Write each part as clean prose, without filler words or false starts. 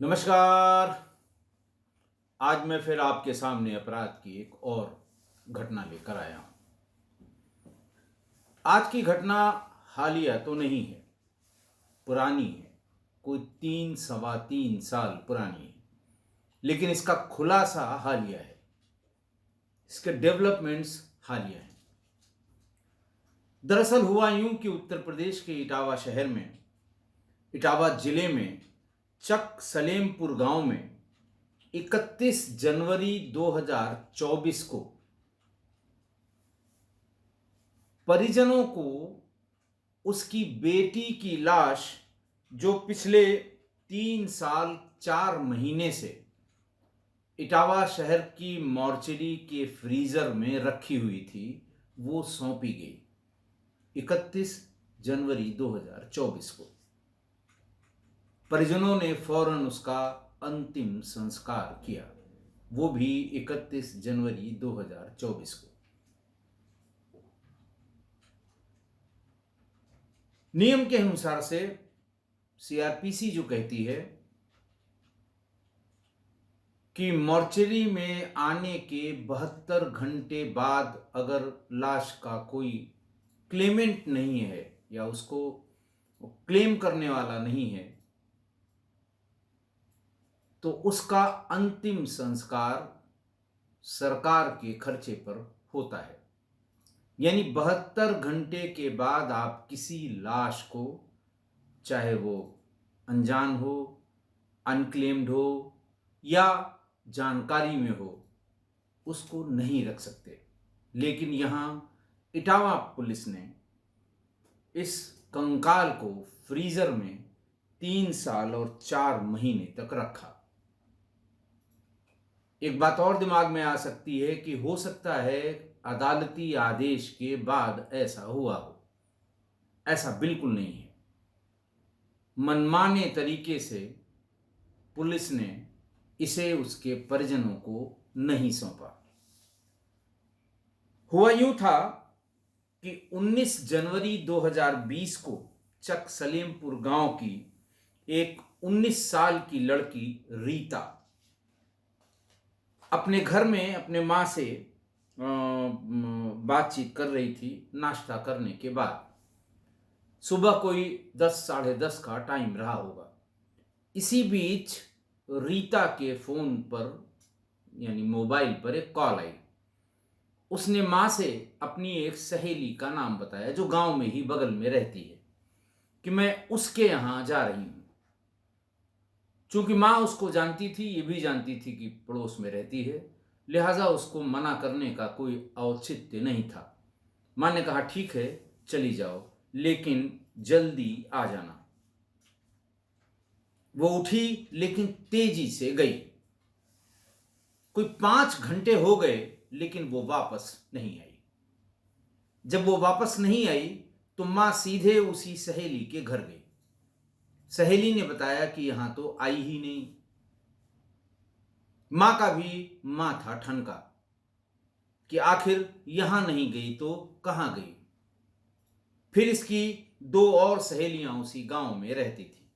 नमस्कार। आज मैं फिर आपके सामने अपराध की एक और घटना लेकर आया हूं। आज की घटना हालिया तो नहीं है, पुरानी है। कोई 3 सवा 3 साल पुरानी है, लेकिन इसका खुलासा हालिया है, इसके डेवलपमेंट्स हालिया हैं। दरअसल हुआ यूं कि उत्तर प्रदेश के इटावा शहर में, इटावा जिले में चक सलेमपुर गांव में 31 जनवरी 2024 को परिजनों को उसकी बेटी की लाश, जो पिछले 3 साल 4 महीने से इटावा शहर की मॉर्चरी के फ्रीजर में रखी हुई थी, वो सौंपी गई 31 जनवरी 2024 को। परिजनों ने फौरन उसका अंतिम संस्कार किया, वो भी 31 जनवरी 2024 को। नियम के अनुसार से सीआरपीसी जो कहती है कि मॉर्चरी में आने के 72 घंटे बाद अगर लाश का कोई क्लेमेंट नहीं है या उसको क्लेम करने वाला नहीं है, तो उसका अंतिम संस्कार सरकार के खर्चे पर होता है। यानी 72 घंटे के बाद आप किसी लाश को, चाहे वो अनजान हो, अनक्लेम्ड हो या जानकारी में हो, उसको नहीं रख सकते। लेकिन यहाँ इटावा पुलिस ने इस कंकाल को फ्रीजर में 3 साल और 4 महीने तक रखा। एक बात और दिमाग में आ सकती है कि हो सकता है अदालती आदेश के बाद ऐसा हुआ हो। ऐसा बिल्कुल नहीं है। मनमाने तरीके से पुलिस ने इसे उसके परिजनों को नहीं सौंपा। हुआ यूं था कि 19 जनवरी 2020 को चक सलेमपुर गांव की एक 19 साल की लड़की रीता अपने घर में अपने मां से बातचीत कर रही थी। नाश्ता करने के बाद सुबह कोई 10 साढ़े 10 का टाइम रहा होगा। इसी बीच रीता के फोन पर यानी मोबाइल पर एक कॉल आई। उसने मां से अपनी एक सहेली का नाम बताया जो गांव में ही बगल में रहती है, कि मैं उसके यहां जा रही हूं। चूंकि मां उसको जानती थी, ये भी जानती थी कि पड़ोस में रहती है, लिहाजा उसको मना करने का कोई औचित्य नहीं था। मां ने कहा ठीक है चली जाओ, लेकिन जल्दी आ जाना। वो उठी लेकिन तेजी से गई। कोई 5 घंटे हो गए लेकिन वो वापस नहीं आई। जब वो वापस नहीं आई तो मां सीधे उसी सहेली के घर गई। सहेली ने बताया कि यहां तो आई ही नहीं। मां का भी माथा ठनका कि आखिर यहां नहीं गई तो कहां गई। फिर इसकी 2 और सहेलियां उसी गांव में रहती थी।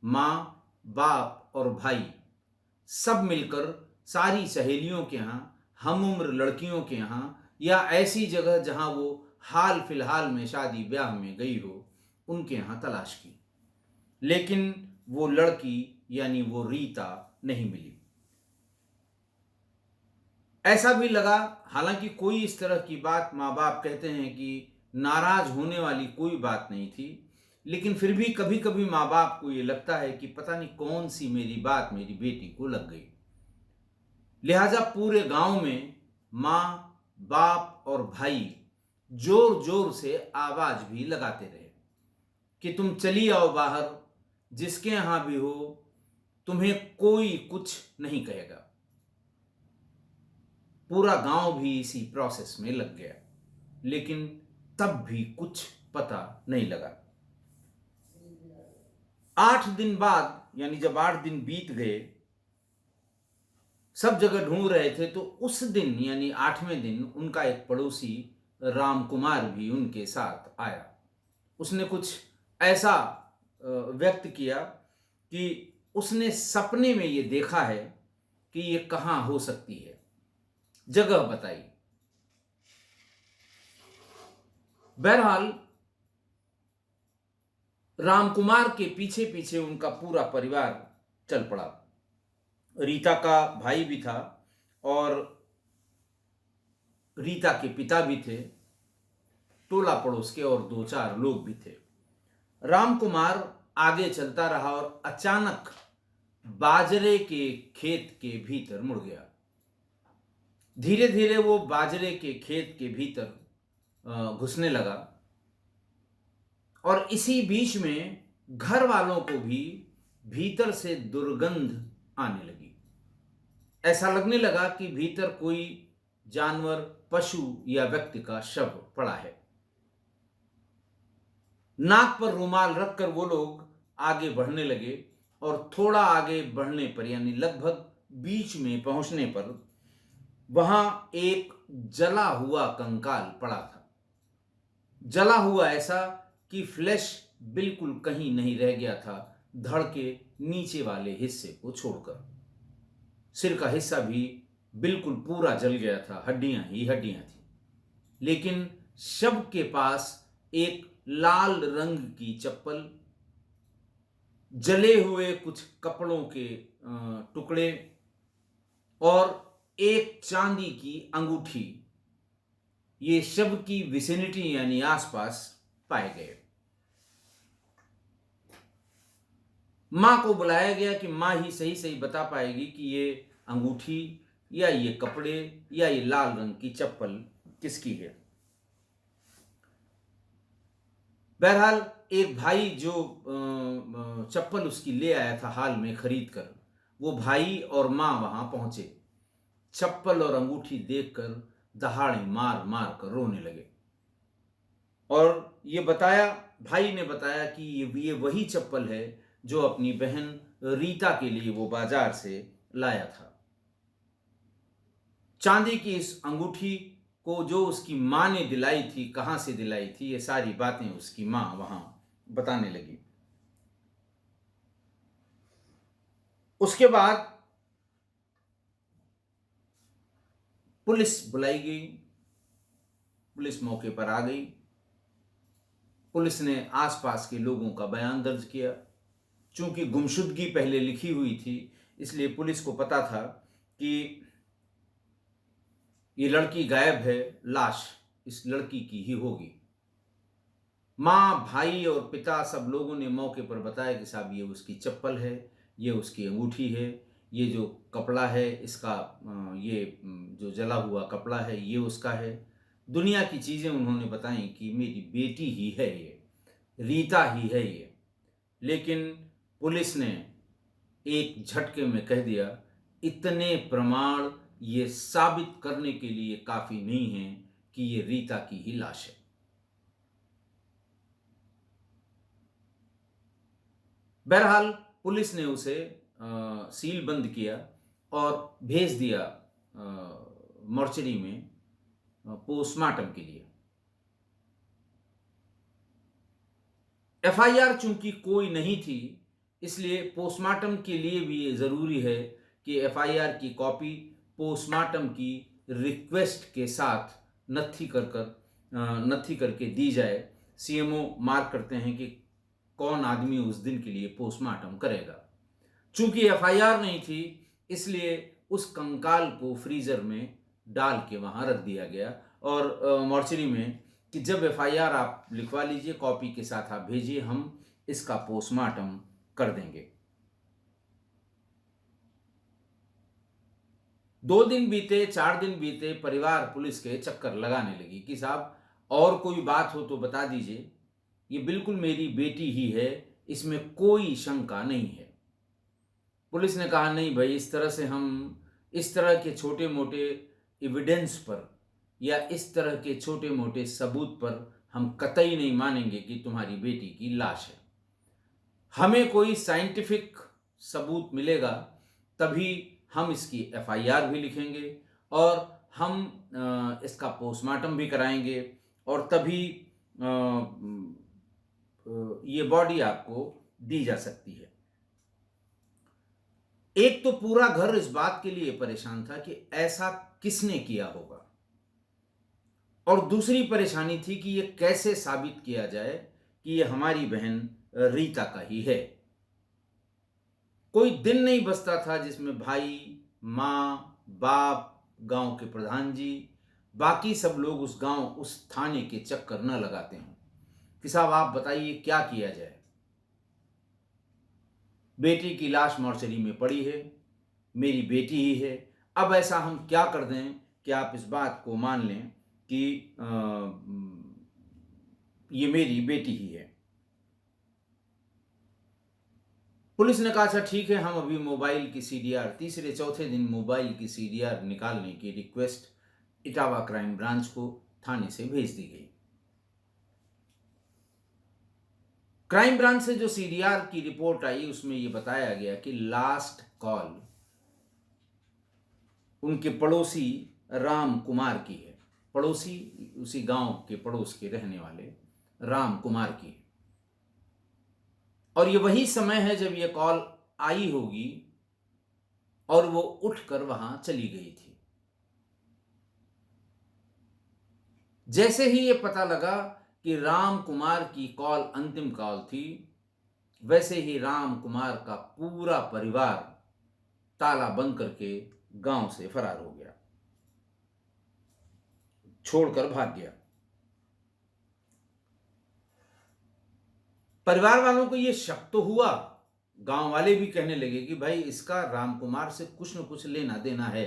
मां, बाप और भाई सब मिलकर सारी सहेलियों के यहां, हम उम्र लड़कियों के यहां या ऐसी जगह जहां वो हाल फिलहाल में शादी ब्याह में गई हो, उनके यहां तलाश की, लेकिन वो लड़की यानी वो रीता नहीं मिली। ऐसा भी लगा, हालांकि कोई इस तरह की बात, माँ बाप कहते हैं कि नाराज होने वाली कोई बात नहीं थी, लेकिन फिर भी कभी कभी माँ बाप को ये लगता है कि पता नहीं कौन सी मेरी बात मेरी बेटी को लग गई। लिहाजा पूरे गांव में माँ, बाप और भाई जोर जोर से आवाज भी लगाते रहे कि तुम चली आओ बाहर, जिसके यहां भी हो, तुम्हें कोई कुछ नहीं कहेगा। पूरा गांव भी इसी प्रोसेस में लग गया, लेकिन तब भी कुछ पता नहीं लगा। 8 दिन बाद, यानी जब 8 दिन बीत गए, सब जगह ढूंढ रहे थे, तो उस दिन यानी 8वें दिन उनका एक पड़ोसी राम कुमार भी उनके साथ आया। उसने कुछ ऐसा व्यक्त किया कि उसने सपने में ये देखा है कि ये कहां हो सकती है, जगह बताई। बहरहाल रामकुमार के पीछे पीछे उनका पूरा परिवार चल पड़ा। रीता का भाई भी था और रीता के पिता भी थे, टोला पड़ोस के और 2-4 लोग भी थे। रामकुमार आगे चलता रहा और अचानक बाजरे के खेत के भीतर मुड़ गया। धीरे धीरे वो बाजरे के खेत के भीतर घुसने लगा और इसी बीच में घर वालों को भी भीतर से दुर्गंध आने लगी। ऐसा लगने लगा कि भीतर कोई जानवर, पशु या व्यक्ति का शव पड़ा है। नाक पर रुमाल रखकर वो लोग आगे बढ़ने लगे और थोड़ा आगे बढ़ने पर, यानी लगभग बीच में पहुंचने पर, वहां एक जला हुआ कंकाल पड़ा था। जला हुआ ऐसा कि फ्लैश बिल्कुल कहीं नहीं रह गया था, धड़ के नीचे वाले हिस्से को छोड़कर। सिर का हिस्सा भी बिल्कुल पूरा जल गया था, हड्डियां ही हड्डियां थी। लेकिन शव के पास एक लाल रंग की चप्पल, जले हुए कुछ कपड़ों के टुकड़े और एक चांदी की अंगूठी, ये शव की विसिनिटी यानी आसपास पाए गए। मां को बुलाया गया कि मां ही सही सही बता पाएगी कि ये अंगूठी या ये कपड़े या ये लाल रंग की चप्पल किसकी है। बहरहाल एक भाई जो चप्पल उसकी ले आया था हाल में खरीद कर, वो भाई और मां वहां पहुंचे। चप्पल और अंगूठी देखकर दहाड़े मार मार कर रोने लगे और ये बताया, भाई ने बताया कि ये वही चप्पल है जो अपनी बहन रीता के लिए वो बाजार से लाया था। चांदी की इस अंगूठी को जो उसकी मां ने दिलाई थी, कहां से दिलाई थी, ये सारी बातें उसकी मां वहां बताने लगी। उसके बाद पुलिस बुलाई गई। पुलिस मौके पर आ गई। पुलिस ने आसपास के लोगों का बयान दर्ज किया। चूंकि गुमशुदगी पहले लिखी हुई थी, इसलिए पुलिस को पता था कि ये लड़की गायब है, लाश इस लड़की की ही होगी। मां, भाई और पिता सब लोगों ने मौके पर बताया कि साहब ये उसकी चप्पल है, ये उसकी अंगूठी है, ये जो कपड़ा है इसका, ये जो जला हुआ कपड़ा है ये उसका है। दुनिया की चीज़ें उन्होंने बताई कि मेरी बेटी ही है ये, रीता ही है ये। लेकिन पुलिस ने एक झटके में कह दिया, इतने प्रमाण ये साबित करने के लिए काफी नहीं है कि ये रीता की ही लाश है। बहरहाल पुलिस ने उसे सील बंद किया और भेज दिया मॉर्चरी में पोस्टमार्टम के लिए। एफआईआर चूंकि कोई नहीं थी, इसलिए पोस्टमार्टम के लिए भी ये जरूरी है कि एफआईआर की कॉपी पोस्टमार्टम की रिक्वेस्ट के साथ नत्थी करके दी जाए। सीएमओ मार्क करते हैं कि कौन आदमी उस दिन के लिए पोस्टमार्टम करेगा। चूंकि एफआईआर नहीं थी, इसलिए उस कंकाल को फ्रीजर में डाल के वहां रख दिया गया और मॉर्चरी में कि जब एफआईआर आप लिखवा लीजिए, कॉपी के साथ आप भेजिए, हम इसका पोस्टमार्टम कर देंगे। 2 दिन बीते, 4 दिन बीते, परिवार पुलिस के चक्कर लगाने लगी कि साहब और कोई बात हो तो बता दीजिए, ये बिल्कुल मेरी बेटी ही है, इसमें कोई शंका नहीं है। पुलिस ने कहा नहीं भाई, इस तरह से हम इस तरह के छोटे मोटे एविडेंस पर या इस तरह के छोटे मोटे सबूत पर हम कतई नहीं मानेंगे कि तुम्हारी बेटी की लाश है। हमें कोई साइंटिफिक सबूत मिलेगा तभी हम इसकी एफआईआर भी लिखेंगे और हम इसका पोस्टमार्टम भी कराएंगे और तभी ये बॉडी आपको दी जा सकती है। एक तो पूरा घर इस बात के लिए परेशान था कि ऐसा किसने किया होगा, और दूसरी परेशानी थी कि ये कैसे साबित किया जाए कि ये हमारी बहन रीता का ही है। कोई दिन नहीं बचता था जिसमें भाई, माँ, बाप, गांव के प्रधान जी, बाकी सब लोग उस गांव, उस थाने के चक्कर न लगाते हों कि साहब आप बताइए क्या किया जाए। बेटी की लाश मोर्चरी में पड़ी है, मेरी बेटी ही है, अब ऐसा हम क्या कर दें कि आप इस बात को मान लें कि ये मेरी बेटी ही है। पुलिस ने कहा अच्छा ठीक है, हम अभी मोबाइल की सीडीआर, तीसरे चौथे दिन मोबाइल की सीडीआर निकालने की रिक्वेस्ट इटावा क्राइम ब्रांच को थाने से भेज दी गई। क्राइम ब्रांच से जो सीडीआर की रिपोर्ट आई उसमें यह बताया गया कि लास्ट कॉल उनके पड़ोसी राम कुमार की है। पड़ोसी उसी गांव के पड़ोस के रहने वाले राम कुमार की, और ये वही समय है जब ये कॉल आई होगी और वो उठकर वहां चली गई थी। जैसे ही ये पता लगा कि राम कुमार की कॉल अंतिम कॉल थी, वैसे ही राम कुमार का पूरा परिवार ताला बंद करके गांव से फरार हो गया, छोड़कर भाग गया। परिवार वालों को यह शक तो हुआ, गांव वाले भी कहने लगे कि भाई इसका राम कुमार से कुछ न कुछ लेना देना है।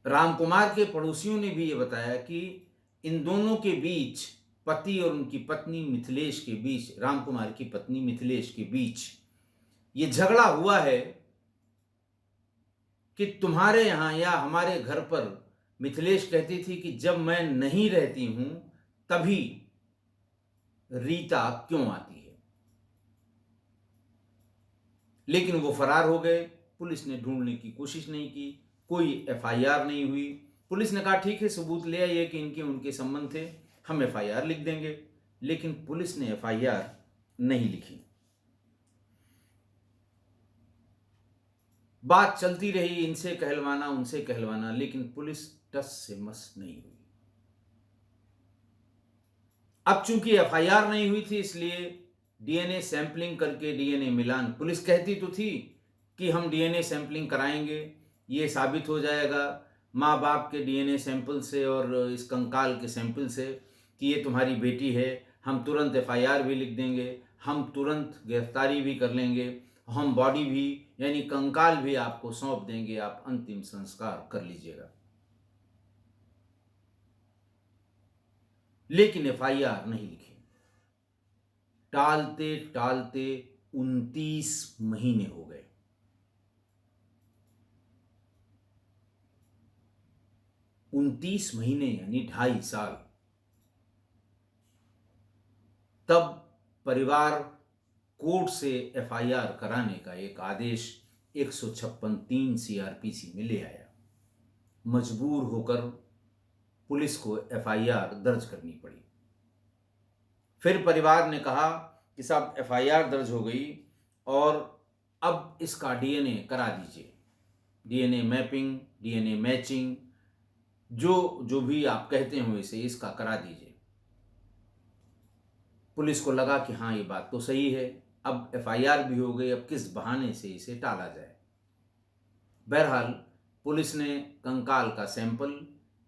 राम कुमार के पड़ोसियों ने भी यह बताया कि इन दोनों के बीच, पति और उनकी पत्नी मिथिलेश के बीच, राम कुमार की पत्नी मिथिलेश के बीच ये झगड़ा हुआ है कि तुम्हारे यहां या हमारे घर पर, मिथिलेश कहती थी कि जब मैं नहीं रहती हूं तभी रीता क्यों आती है। लेकिन वो फरार हो गए, पुलिस ने ढूंढने की कोशिश नहीं की, कोई एफआईआर नहीं हुई। पुलिस ने कहा ठीक है, सबूत ले आइए कि इनके उनके संबंध थे, हम एफआईआर लिख देंगे। लेकिन पुलिस ने एफआईआर नहीं लिखी। बात चलती रही, इनसे कहलवाना उनसे कहलवाना, लेकिन पुलिस टस से मस नहीं हुई। अब चूंकि एफआईआर नहीं हुई थी, इसलिए डीएनए सैंपलिंग करके डीएनए मिलान, पुलिस कहती तो थी कि हम डीएनए सैंपलिंग कराएंगे, ये साबित हो जाएगा माँ बाप के डीएनए सैंपल से और इस कंकाल के सैंपल से कि ये तुम्हारी बेटी है, हम तुरंत एफआईआर भी लिख देंगे, हम तुरंत गिरफ्तारी भी कर लेंगे, हम बॉडी भी यानी कंकाल भी आपको सौंप देंगे, आप अंतिम संस्कार कर लीजिएगा। लेकिन एफआईआर नहीं लिखी। टालते टालते 29 महीने हो गए। 29 महीने यानी 2.5 साल। तब परिवार कोर्ट से एफआईआर कराने का एक आदेश 156(3) सीआरपीसी में ले आया। मजबूर होकर पुलिस को एफआईआर दर्ज करनी पड़ी। फिर परिवार ने कहा कि साहब एफआईआर दर्ज हो गई और अब इसका डीएनए करा दीजिए, डीएनए मैपिंग, डीएनए मैचिंग, जो भी आप कहते हो इसे, इसका करा दीजिए। पुलिस को लगा कि हाँ ये बात तो सही है, अब एफआईआर भी हो गई, अब किस बहाने से इसे टाला जाए। बहरहाल पुलिस ने कंकाल का सैंपल,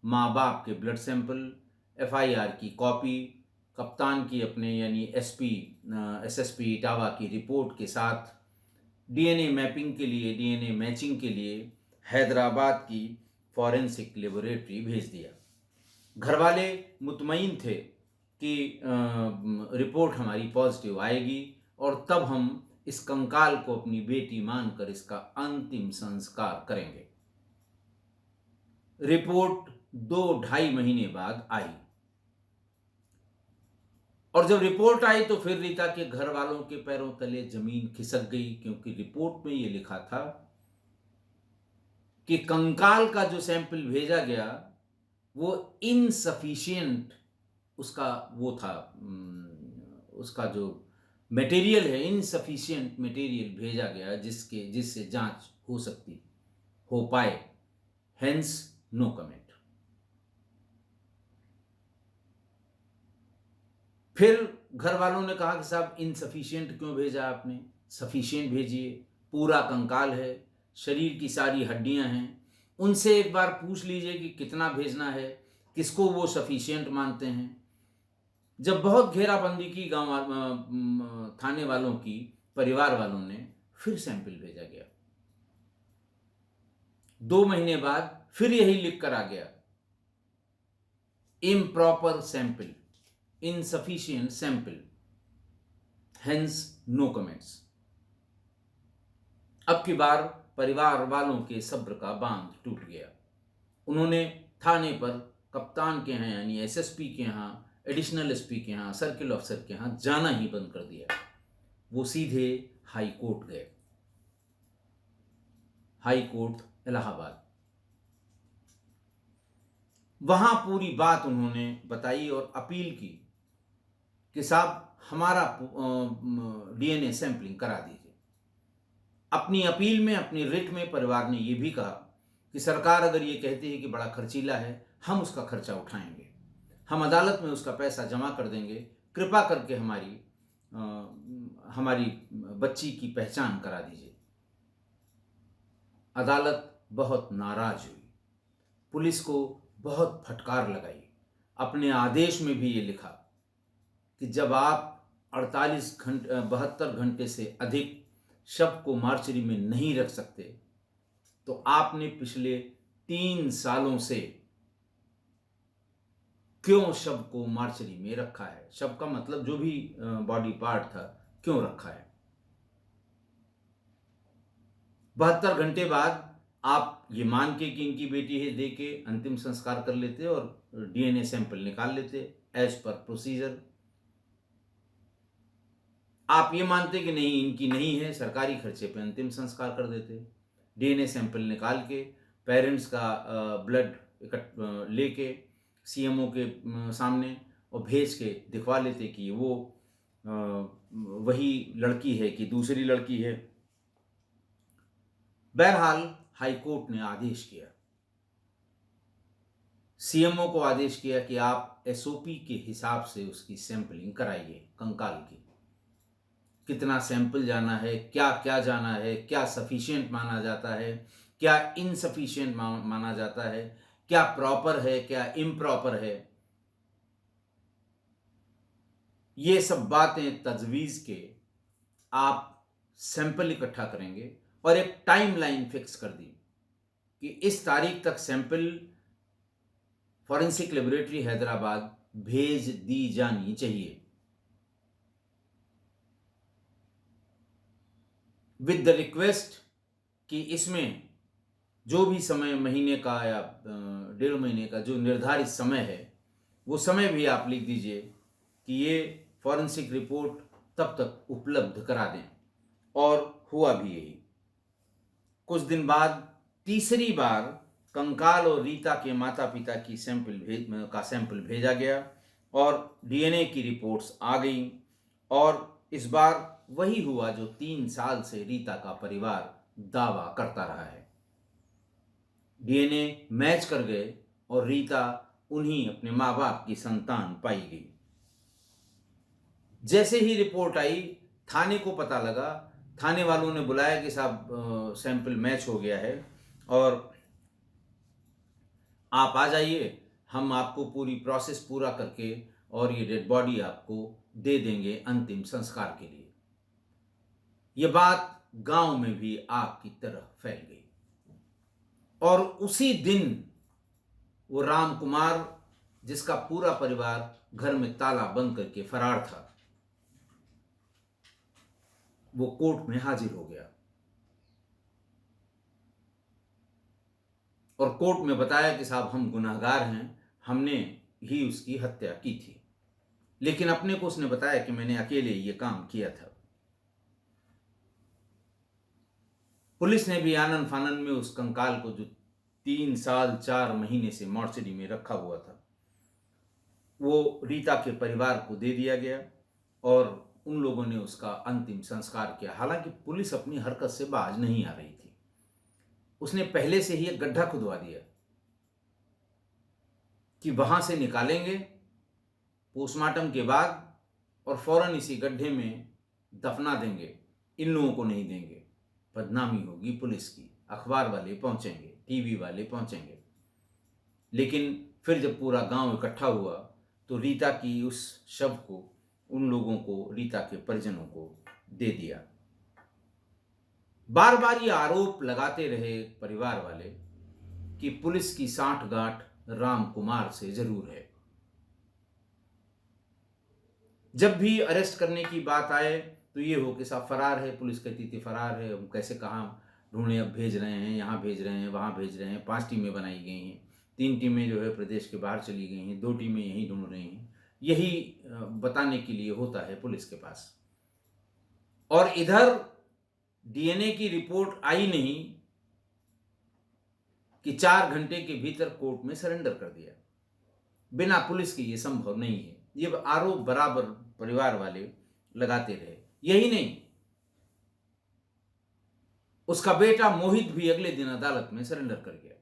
माँ बाप के ब्लड सैंपल, एफआईआर की कॉपी, कप्तान की अपने यानी एसएसपी इटावा की रिपोर्ट के साथ डीएनए मैपिंग के लिए, डीएनए मैचिंग के लिए हैदराबाद की फॉरेंसिक लेबोरेटरी भेज दिया। घरवाले मुतमईन थे कि रिपोर्ट हमारी पॉजिटिव आएगी और तब हम इस कंकाल को अपनी बेटी मानकर इसका अंतिम संस्कार करेंगे। रिपोर्ट 2-2.5 महीने बाद आई, और जब रिपोर्ट आई तो फिर रीता के घर वालों के पैरों तले जमीन खिसक गई, क्योंकि रिपोर्ट में यह लिखा था कि कंकाल का जो सैंपल भेजा गया वो इनसफिशिएंट, उसका वो था, उसका जो मटेरियल है, इनसफिशिएंट मटेरियल भेजा गया जिससे जांच हो पाए, हेंस नो कमेंट। फिर घर वालों ने कहा कि साहब इनसफिशिएंट क्यों भेजा आपने, सफिशिएंट भेजिए, पूरा कंकाल है, शरीर की सारी हड्डियां हैं, उनसे एक बार पूछ लीजिए कि कितना भेजना है, किसको वो सफिशिएंट मानते हैं। जब बहुत घेराबंदी की थाने वालों की, परिवार वालों ने, फिर सैंपल भेजा गया। 2 महीने बाद फिर यही लिख कर आ गया, improper sample, insufficient sample, hence no comments. अब की बार परिवार वालों के सब्र का बांध टूट गया। उन्होंने थाने पर कप्तान के यहाँ यानी एसएसपी के यहाँ, एडिशनल एसपी के यहाँ, सर्किल ऑफिसर के यहाँ जाना ही बंद कर दिया। वो सीधे हाई कोर्ट गए, हाई कोर्ट इलाहाबाद। वहां पूरी बात उन्होंने बताई और अपील की कि साहब हमारा डीएनए सैंपलिंग करा दीजिए। अपनी अपील में, अपनी रिट में परिवार ने यह भी कहा कि सरकार अगर ये कहती है कि बड़ा खर्चीला है, हम उसका खर्चा उठाएंगे, हम अदालत में उसका पैसा जमा कर देंगे, कृपा करके हमारी बच्ची की पहचान करा दीजिए। अदालत बहुत नाराज हुई, पुलिस को बहुत फटकार लगाई। अपने आदेश में भी ये लिखा कि जब आप 72 घंटे से अधिक शव को मार्चरी में नहीं रख सकते, तो आपने पिछले 3 सालों से क्यों शव को मार्चरी में रखा है? शव का मतलब जो भी बॉडी पार्ट था, क्यों रखा है? 72 घंटे बाद आप ये मान के कि इनकी बेटी है दे के अंतिम संस्कार कर लेते और डीएनए सैंपल निकाल लेते एज पर प्रोसीजर। आप ये मानते कि नहीं इनकी नहीं है, सरकारी खर्चे पे अंतिम संस्कार कर देते। डीएनए सैंपल निकाल के पेरेंट्स का ब्लड लेके सीएमओ के सामने और भेज के दिखवा लेते कि वो वही लड़की है कि दूसरी लड़की है। बहरहाल हाई कोर्ट ने आदेश किया, सीएमओ को आदेश किया कि आप एसओपी के हिसाब से उसकी सैंपलिंग कराइए, कंकाल की। कितना सैंपल जाना है, क्या क्या जाना है, क्या सफिशिएंट माना जाता है, क्या इनसफिशिएंट माना जाता है, क्या प्रॉपर है, क्या इम्प्रॉपर है, ये सब बातें तजवीज़ के आप सैंपल इकट्ठा करेंगे और एक टाइमलाइन फिक्स कर दी कि इस तारीख तक सैंपल फॉरेंसिक लेबोरेटरी हैदराबाद भेज दी जानी चाहिए, विद द रिक्वेस्ट कि इसमें जो भी समय महीने का या 1.5 महीने का जो निर्धारित समय है, वो समय भी आप लिख दीजिए कि ये फॉरेंसिक रिपोर्ट तब तक उपलब्ध करा दें। और हुआ भी यही। कुछ दिन बाद तीसरी बार कंकाल और रीता के माता पिता की सैंपल भेजा गया और डीएनए की रिपोर्ट्स आ गई और इस बार वही हुआ जो 3 साल से रीता का परिवार दावा करता रहा है। डीएनए मैच कर गए और रीता उन्हीं अपने माँ बाप की संतान पाई गई। जैसे ही रिपोर्ट आई, थाने को पता लगा, थाने वालों ने बुलाया कि साहब सैंपल मैच हो गया है और आप आ जाइए, हम आपको पूरी प्रोसेस पूरा करके और ये डेड बॉडी आपको दे देंगे अंतिम संस्कार के लिए। ये बात गांव में भी आग की तरह फैल गई और उसी दिन वो राम कुमार, जिसका पूरा परिवार घर में ताला बंद करके फरार था, वो कोर्ट में हाजिर हो गया और कोर्ट में बताया कि साहब हम गुनहगार हैं, हमने ही उसकी हत्या की थी। लेकिन अपने को उसने बताया कि मैंने अकेले ये काम किया था। पुलिस ने भी आनन फानन में उस कंकाल को, जो 3 साल 4 महीने से मॉर्चरी में रखा हुआ था, वो रीता के परिवार को दे दिया गया और उन लोगों ने उसका अंतिम संस्कार किया। हालांकि पुलिस अपनी हरकत से बाज नहीं आ रही थी। उसने पहले से ही एक गड्ढा खुदवा दिया कि वहां से निकालेंगे पोस्टमार्टम के बाद और फौरन इसी गड्ढे में दफना देंगे, इन लोगों को नहीं देंगे। बदनामी होगी पुलिस की, अखबार वाले पहुंचेंगे, टीवी वाले पहुंचेंगे। लेकिन फिर जब पूरा गांव इकट्ठा हुआ तो रीता की उस शव को उन लोगों को, रीता के परिजनों को दे दिया। बार बार ये आरोप लगाते रहे परिवार वाले कि पुलिस की सांठगांठ राम कुमार से जरूर है। जब भी अरेस्ट करने की बात आए तो ये हो कि साहब फरार है, पुलिस कहती थी फरार है, हम कैसे कहाँ ढूंढे, अब भेज रहे हैं, यहाँ भेज रहे हैं, वहाँ भेज रहे हैं। 5 टीमें बनाई गई हैं, 3 टीमें जो है प्रदेश के बाहर चली गई हैं, 2 टीमें यहीं ढूंढ रही हैं। यही बताने के लिए होता है पुलिस के पास। और इधर डीएनए की रिपोर्ट आई नहीं कि 4 घंटे के भीतर कोर्ट में सरेंडर कर दिया। बिना पुलिस के ये संभव नहीं है। ये आरोप बराबर परिवार वाले लगाते रहे। यही नहीं, उसका बेटा मोहित भी अगले दिन अदालत में सरेंडर कर गया।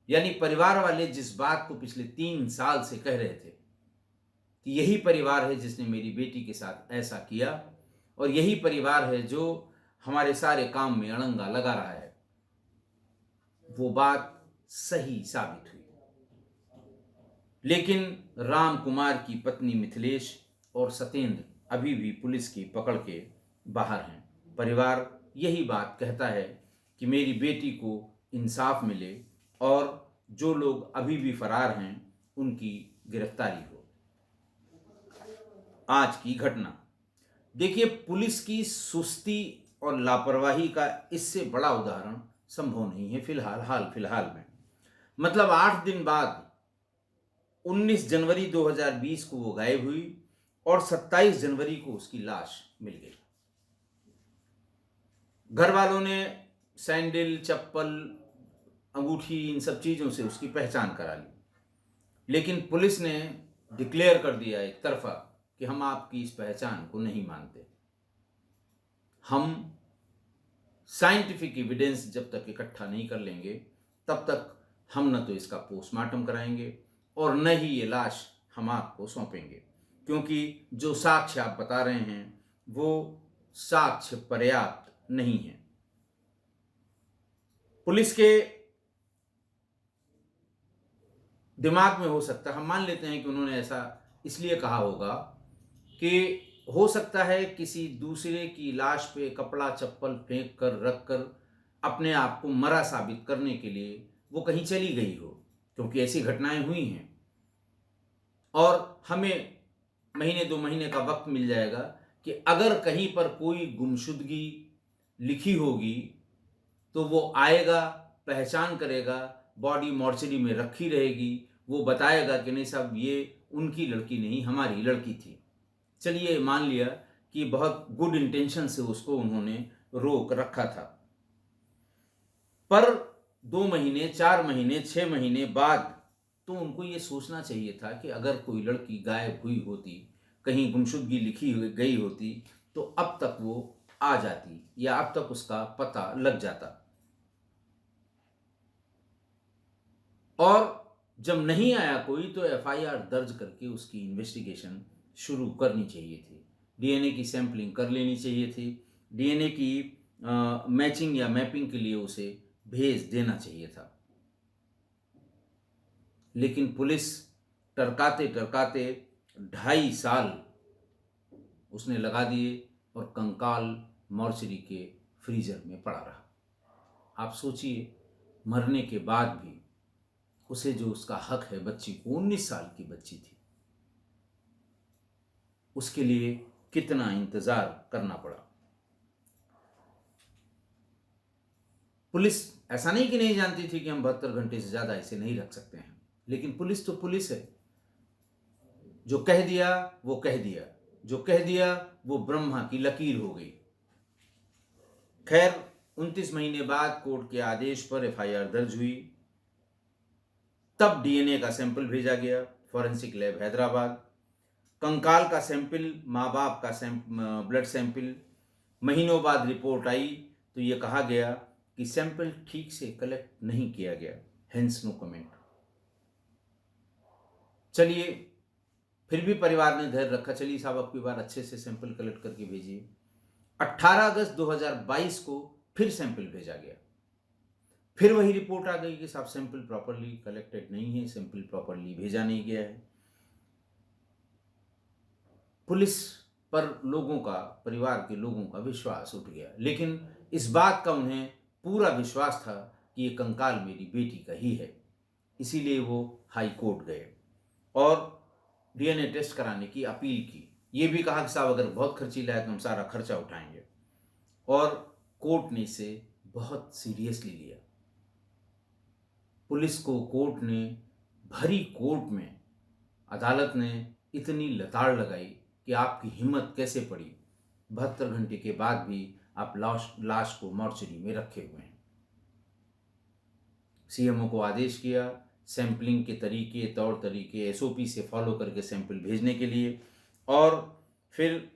यानी परिवार वाले जिस बात को पिछले 3 साल से कह रहे थे कि यही परिवार है जिसने मेरी बेटी के साथ ऐसा किया और यही परिवार है जो हमारे सारे काम में अड़ंगा लगा रहा है, वो बात सही साबित हुई। लेकिन राम कुमार की पत्नी मिथिलेश और सत्येंद्र अभी भी पुलिस की पकड़ के बाहर हैं। परिवार यही बात कहता है कि मेरी बेटी को इंसाफ मिले और जो लोग अभी भी फरार हैं उनकी गिरफ्तारी हो। आज की घटना देखिए, पुलिस की सुस्ती और लापरवाही का इससे बड़ा उदाहरण संभव नहीं है फिलहाल में। मतलब 8 दिन बाद 19 जनवरी 2020 को वो गायब हुई और 27 जनवरी को उसकी लाश मिल गई। घर वालों ने सैंडल, चप्पल, अंगूठी, इन सब चीजों से उसकी पहचान करा ली। लेकिन पुलिस ने डिक्लेयर कर दिया एक तरफा कि हम आपकी इस पहचान को नहीं मानते। हम साइंटिफिक एविडेंस जब तक इकट्ठा नहीं कर लेंगे तब तक हम न तो इसका पोस्टमार्टम कराएंगे और न ही ये लाश हम आपको सौंपेंगे, क्योंकि जो साक्ष्य आप बता रहे हैं वो साक्ष्य पर्याप्त नहीं है। पुलिस के दिमाग में हो सकता है, हम मान लेते हैं कि उन्होंने ऐसा इसलिए कहा होगा कि हो सकता है किसी दूसरे की लाश पे कपड़ा चप्पल फेंक कर रख कर अपने आप को मरा साबित करने के लिए वो कहीं चली गई हो, क्योंकि ऐसी घटनाएं हुई हैं। और हमें महीने 2 महीने का वक्त मिल जाएगा कि अगर कहीं पर कोई गुमशुदगी लिखी होगी तो वो आएगा, पहचान करेगा, बॉडी मॉर्चरी में रखी रहेगी, वो बताएगा कि नहीं साहब ये उनकी लड़की नहीं हमारी लड़की थी। चलिए मान लिया कि बहुत गुड इंटेंशन से उसको उन्होंने रोक रखा था, पर 2 महीने, 4 महीने, 6 महीने बाद तो उनको ये सोचना चाहिए था कि अगर कोई लड़की गायब हुई होती, कहीं गुमशुदगी लिखी गई होती तो अब तक वो आ जाती या अब तक उसका पता लग जाता। और जब नहीं आया कोई तो एफआईआर दर्ज करके उसकी इन्वेस्टिगेशन शुरू करनी चाहिए थी। डीएनए की सैंपलिंग कर लेनी चाहिए थी। डीएनए की मैचिंग या मैपिंग के लिए उसे भेज देना चाहिए था। लेकिन पुलिस टरकाते टरकाते 2.5 साल उसने लगा दिए और कंकाल मॉर्चरी के फ्रीजर में पड़ा रहा। आप सोचिए, मरने के बाद भी उसे जो उसका हक है, बच्ची को, 19 साल की बच्ची थी, उसके लिए कितना इंतजार करना पड़ा। पुलिस ऐसा नहीं कि नहीं जानती थी कि हम 72 घंटे से ज्यादा इसे नहीं रख सकते हैं, लेकिन पुलिस तो पुलिस है। जो कह दिया वो कह दिया, जो कह दिया वो ब्रह्मा की लकीर हो गई। खैर 29 महीने बाद कोर्ट के आदेश पर एफआईआर दर्ज हुई। तब डीएनए का सैंपल भेजा गया फॉरेंसिक लैब हैदराबाद। कंकाल का सैंपल, माँ बाप का ब्लड सैंपल, महीनों बाद रिपोर्ट आई तो ये कहा गया कि सैंपल ठीक से कलेक्ट नहीं किया गया, हेंस नो कमेंट। चलिए, फिर भी परिवार ने धैर्य रखा, चलिए साहब अब की बार अच्छे से सैंपल कलेक्ट करके भेजिए। 18 अगस्त 2022 को फिर सैंपल भेजा गया, फिर वही रिपोर्ट आ गई कि साहब सैंपल प्रॉपरली कलेक्टेड नहीं है, सैंपल प्रॉपरली भेजा नहीं गया है। पुलिस पर लोगों का, परिवार के लोगों का विश्वास उठ गया, लेकिन इस बात का उन्हें पूरा विश्वास था कि ये कंकाल मेरी बेटी का ही है। इसीलिए वो हाई कोर्ट गए और डीएनए टेस्ट कराने की अपील की। ये भी कहा कि साहब अगर बहुत खर्चीला है तो हम सारा खर्चा उठाएंगे, और कोर्ट ने इसे बहुत सीरियसली लिया। पुलिस को कोर्ट ने, भरी कोर्ट में अदालत ने इतनी लताड़ लगाई कि आपकी हिम्मत कैसे पड़ी, 72 घंटे के बाद भी आप लाश को मॉर्चरी में रखे हुए हैं। सीएमओ को आदेश किया सैंपलिंग के तरीके, तौर तरीके, एसओपी से फॉलो करके सैंपल भेजने के लिए, और फिर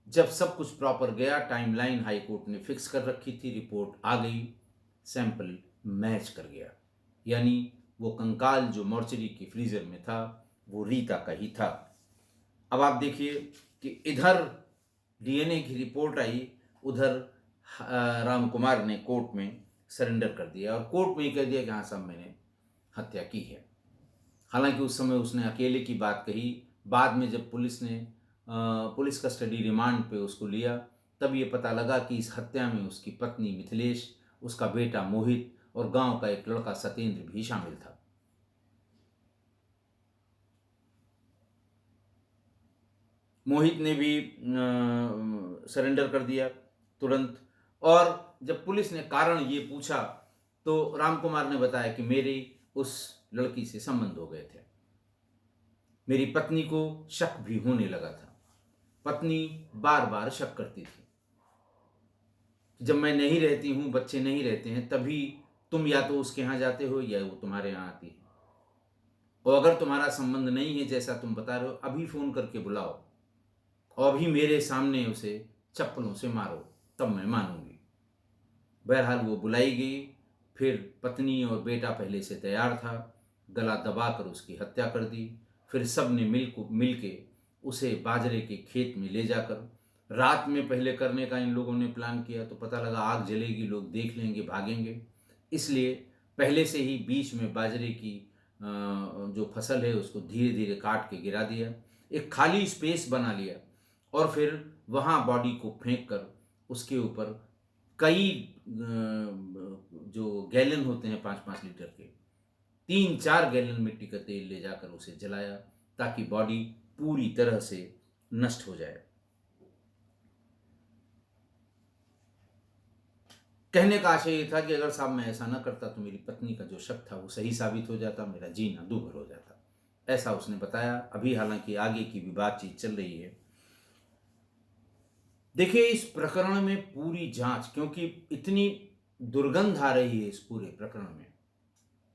जब सब कुछ प्रॉपर गया, टाइमलाइन हाई कोर्ट ने फिक्स कर रखी थी, रिपोर्ट आ गई, सैंपल मैच कर गया, यानी वो कंकाल जो मॉर्चरी के फ्रीजर में था वो रीता का ही था। अब आप देखिए कि इधर डीएनए की रिपोर्ट आई, उधर राम कुमार ने कोर्ट में सरेंडर कर दिया और कोर्ट में ही कह दिया कि हाँ साहब मैंने हत्या की है। हालांकि उस समय उसने अकेले की बात कही, बाद में जब पुलिस ने पुलिस कस्टडी रिमांड पे उसको लिया तब ये पता लगा कि इस हत्या में उसकी पत्नी मिथिलेश, उसका बेटा मोहित और गांव का एक लड़का सत्येंद्र भी शामिल था। मोहित ने भी सरेंडर कर दिया तुरंत, और जब पुलिस ने कारण ये पूछा तो राम कुमार ने बताया कि मेरे उस लड़की से संबंध हो गए थे, मेरी पत्नी को शक भी होने लगा था, पत्नी बार बार शक करती थी, जब मैं नहीं रहती हूँ, बच्चे नहीं रहते हैं, तभी तुम या तो उसके यहाँ जाते हो या वो तुम्हारे यहाँ आती है, और अगर तुम्हारा संबंध नहीं है जैसा तुम बता रहे हो, अभी फ़ोन करके बुलाओ और अभी मेरे सामने उसे चप्पलों से मारो, तब मैं मानूंगी। बहरहाल वो बुलाई गई, फिर पत्नी और बेटा पहले से तैयार था, गला दबाकर उसकी हत्या कर दी। फिर सब ने मिल के उसे बाजरे के खेत में ले जाकर, रात में पहले करने का इन लोगों ने प्लान किया, तो पता लगा आग जलेगी, लोग देख लेंगे, भागेंगे, इसलिए पहले से ही बीच में बाजरे की जो फसल है उसको धीरे धीरे काट के गिरा दिया, एक खाली स्पेस बना लिया और फिर वहाँ बॉडी को फेंक कर उसके ऊपर कई जो गैलन होते हैं 5-5 लीटर के, 3-4 गैलन मिट्टी का तेल ले जाकर उसे जलाया ताकि बॉडी पूरी तरह से नष्ट हो जाए। कहने का आशय ये था कि अगर साहब मैं ऐसा ना करता तो मेरी पत्नी का जो शक था वो सही साबित हो जाता, मेरा जीना दूभर हो जाता, ऐसा उसने बताया। अभी हालांकि आगे की भी बातचीत चल रही है। देखिए, इस प्रकरण में पूरी जांच, क्योंकि इतनी दुर्गंध आ रही है इस पूरे प्रकरण में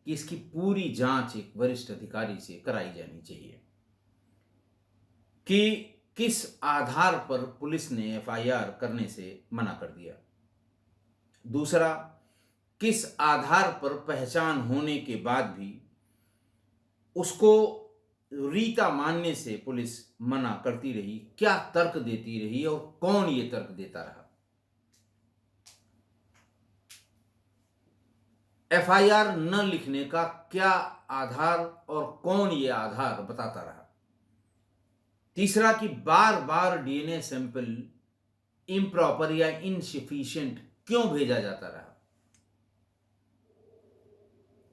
कि इसकी पूरी जांच एक वरिष्ठ अधिकारी से कराई जानी चाहिए कि किस आधार पर पुलिस ने एफआईआर करने से मना कर दिया, दूसरा किस आधार पर पहचान होने के बाद भी उसको रीता मानने से पुलिस मना करती रही, क्या तर्क देती रही और कौन ये तर्क देता रहा। एफआईआर न लिखने का क्या आधार और कौन ये आधार बताता रहा। तीसरा कि बार बार डीएनए सैंपल इम्प्रॉपर या इनसफिशिएंट क्यों भेजा जाता रहा।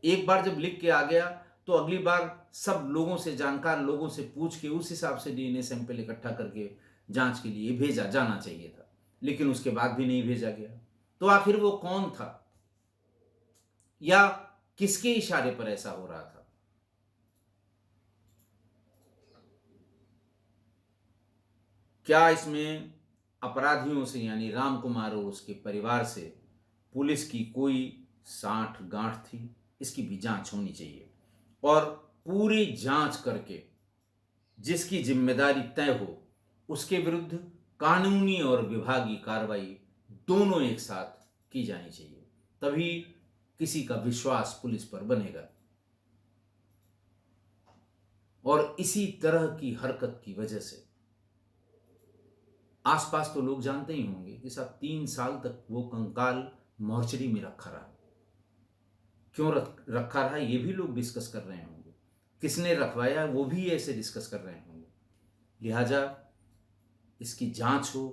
एक बार जब लिख के आ गया तो अगली बार सब लोगों से, जानकार लोगों से पूछ के उस हिसाब से डीएनए सैंपल इकट्ठा करके जांच के लिए भेजा जाना चाहिए था, लेकिन उसके बाद भी नहीं भेजा गया। तो आखिर वो कौन था या किसके इशारे पर ऐसा हो रहा था। क्या इसमें अपराधियों से यानी राम कुमार और उसके परिवार से पुलिस की कोई साठ गांठ थी, इसकी भी जांच होनी चाहिए और पूरी जांच करके जिसकी जिम्मेदारी तय हो उसके विरुद्ध कानूनी और विभागीय कार्रवाई दोनों एक साथ की जानी चाहिए, तभी किसी का विश्वास पुलिस पर बनेगा। और इसी तरह की हरकत की वजह से आसपास तो लोग जानते ही होंगे कि साहब 3 साल तक वो कंकाल मॉर्चरी में रखा रहा। क्यों रखा रहा ये भी लोग डिस्कस कर रहे होंगे, किसने रखवाया वो भी ऐसे डिस्कस कर रहे होंगे। लिहाजा इसकी जांच हो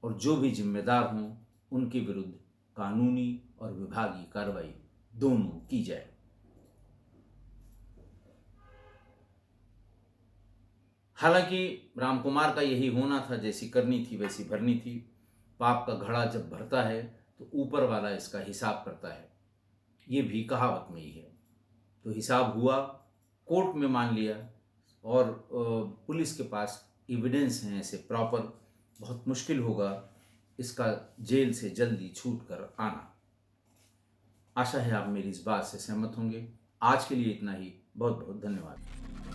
और जो भी जिम्मेदार हों उनके विरुद्ध कानूनी और विभागीय कार्रवाई दोनों की जाए। हालांकि रामकुमार का यही होना था, जैसी करनी थी वैसी भरनी थी। पाप का घड़ा जब भरता है तो ऊपर वाला इसका हिसाब करता है, ये भी कहावत में ही है। तो हिसाब हुआ, कोर्ट में मान लिया, और पुलिस के पास एविडेंस हैं ऐसे प्रॉपर, बहुत मुश्किल होगा इसका जेल से जल्दी छूट कर आना। आशा है आप मेरी इस बात से सहमत होंगे। आज के लिए इतना ही। बहुत बहुत धन्यवाद।